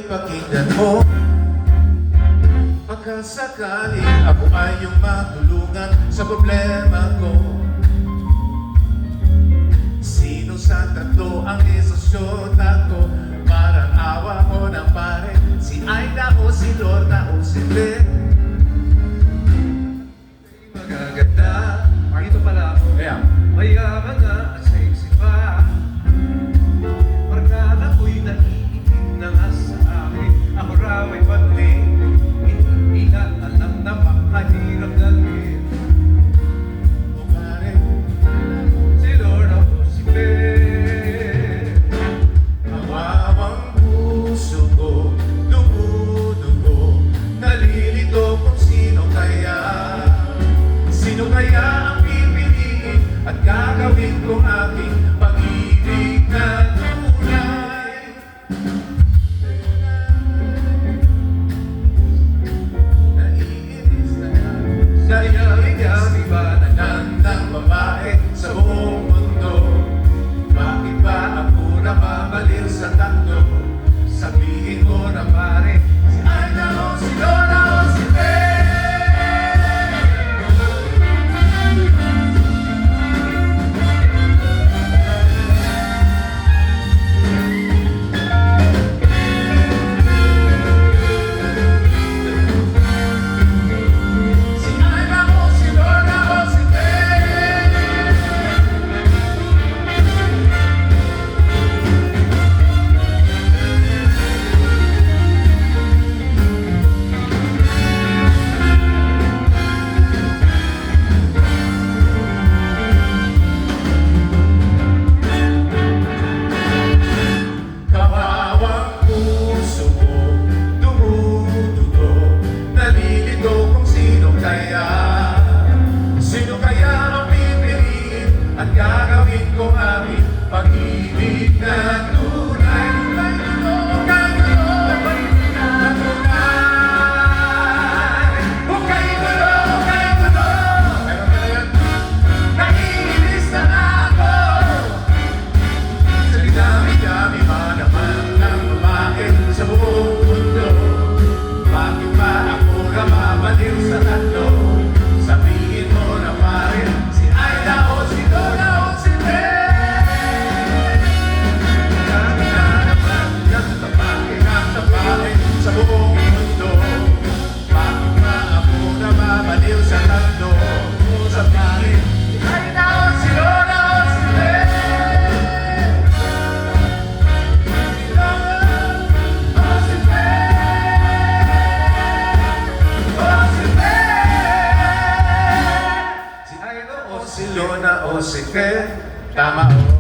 pakinggan mo. Baka sakaling ako ay iyong matulungan sa problema ko. Sino sa tatlo ang isosyon ako? Parang awa mo ng pare, si Aida o si Lorna o si Ben. Magaganda. Ito pala ako. Kaya Mayaman nga at sexy pa. Barkada ko'y naiitin na nga sa akin. Ako raw ay pagling, hindi na alam na makahirap gawin. o pare, Si Lorna o si Ben. kawawang puso ko, dumudugo, nalilito kung sino kaya. Sino kaya ang pipiliin at gagawin kong aking pag-ibig na tunay? Naiinis na nga sa yari-yari ba ng babae sa buong mundo? Bakit ba ako nababaliw sa tatlo? Sabihin mo na pare, si Aida o si Lorna o si Ben. Si Aida o si Lorna o si Ben. Kawawang puso ko, dumudugo, nalilito kung sino kaya. Sino kaya ang pipiliin at gagawin kong aming pag-ibig na tunay? Hukay gulo, pero ngayon, naiinis na ako. Sa dami-dami ba naman ng babae sa buong mundo? Bakit ba ako nababaliw sa tatlo? Sabihin mo na pare, si Aida o si Lorna o si Ben. Dami na naman ng babae sa buong mundo. Bakit ba ako nababaliw sa tatlo? Sabihin, si Aida o si Lorna o si Ben. Si Lorna o si Ben, tama o